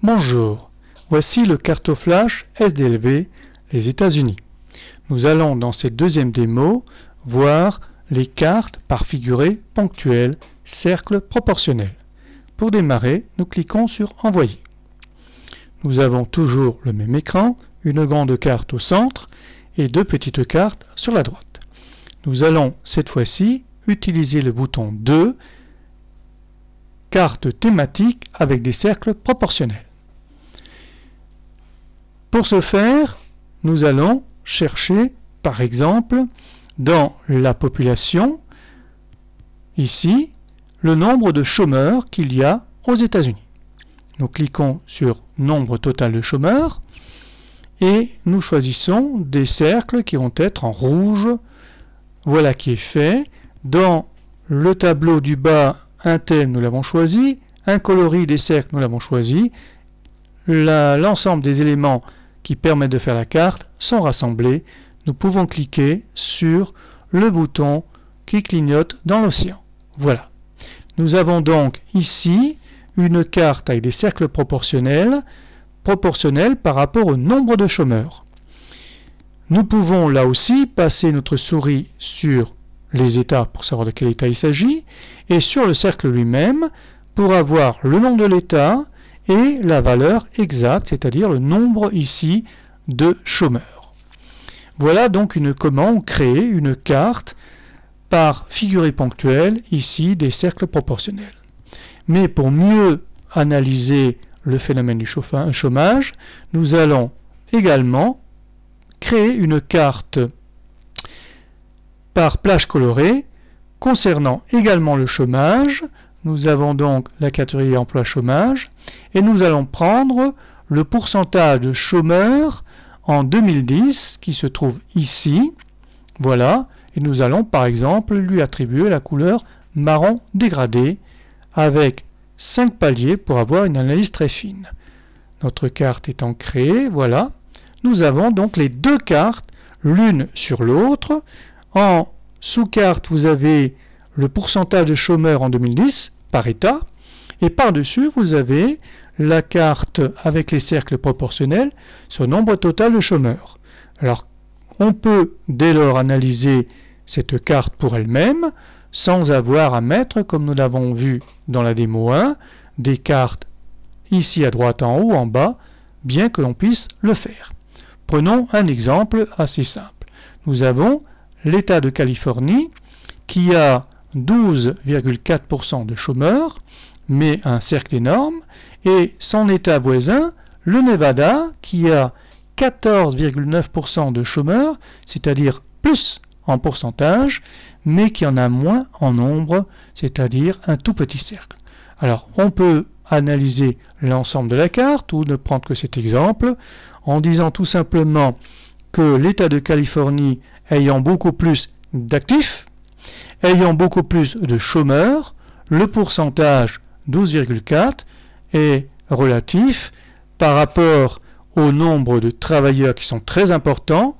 Bonjour, voici le cartoflash SDLV, les États-Unis. Nous allons dans cette deuxième démo voir les cartes par figuré ponctuel, cercle proportionnel. Pour démarrer, nous cliquons sur Envoyer. Nous avons toujours le même écran, une grande carte au centre et deux petites cartes sur la droite. Nous allons cette fois-ci utiliser le bouton 2, carte thématique avec des cercles proportionnels. Pour ce faire, nous allons chercher, par exemple, dans la population, ici, le nombre de chômeurs qu'il y a aux États-Unis. Nous cliquons sur Nombre total de chômeurs et nous choisissons des cercles qui vont être en rouge. Voilà qui est fait. Dans le tableau du bas, un thème, nous l'avons choisi. Un coloris des cercles, nous l'avons choisi. L'ensemble des éléments qui permettent de faire la carte sont rassemblés. Nous pouvons cliquer sur le bouton qui clignote dans l'océan. Voilà. Nous avons donc ici une carte avec des cercles proportionnels par rapport au nombre de chômeurs. Nous pouvons là aussi passer notre souris sur les états pour savoir de quel état il s'agit et sur le cercle lui-même pour avoir le nom de l'état et la valeur exacte, c'est-à-dire le nombre ici de chômeurs. Voilà donc comment on crée une carte par figuré ponctuel, ici des cercles proportionnels. Mais pour mieux analyser le phénomène du chômage, nous allons également créer une carte par plage colorée concernant également le chômage. Nous avons donc la catégorie emploi chômage et nous allons prendre le pourcentage de chômeurs en 2010 qui se trouve ici. Voilà, et nous allons par exemple lui attribuer la couleur marron dégradé avec 5 paliers pour avoir une analyse très fine. Notre carte étant créée, voilà, nous avons donc les deux cartes l'une sur l'autre. En sous-carte, vous avez le pourcentage de chômeurs en 2010 par état, et par-dessus, vous avez la carte avec les cercles proportionnels sur le nombre total de chômeurs. Alors, on peut dès lors analyser cette carte pour elle-même, sans avoir à mettre, comme nous l'avons vu dans la démo 1, des cartes ici à droite, en haut, en bas, bien que l'on puisse le faire. Prenons un exemple assez simple. Nous avons l'État de Californie qui a 12,4% de chômeurs, mais un cercle énorme, et son État voisin, le Nevada, qui a 14,9% de chômeurs, c'est-à-dire plus en pourcentage, mais qui en a moins en nombre, c'est-à-dire un tout petit cercle. Alors, on peut analyser l'ensemble de la carte, ou ne prendre que cet exemple, en disant tout simplement que l'État de Californie ayant beaucoup plus d'actifs, ayant beaucoup plus de chômeurs, le pourcentage 12,4 est relatif par rapport au nombre de travailleurs qui sont très importants,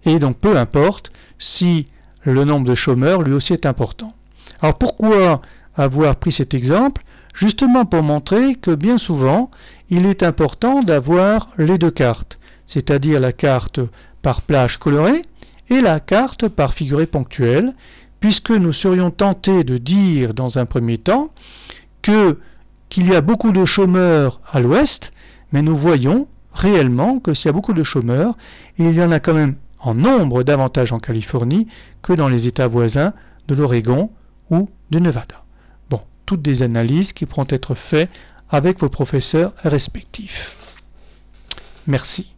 et donc peu importe si le nombre de chômeurs lui aussi est important. Alors pourquoi avoir pris cet exemple? Justement pour montrer que bien souvent, il est important d'avoir les deux cartes, c'est-à-dire la carte par plage colorée et la carte par figuré ponctuel, puisque nous serions tentés de dire dans un premier temps qu'il y a beaucoup de chômeurs à l'ouest, mais nous voyons réellement que s'il y a beaucoup de chômeurs, il y en a quand même en nombre davantage en Californie que dans les États voisins de l'Oregon ou de Nevada. Bon, toutes des analyses qui pourront être faites avec vos professeurs respectifs. Merci.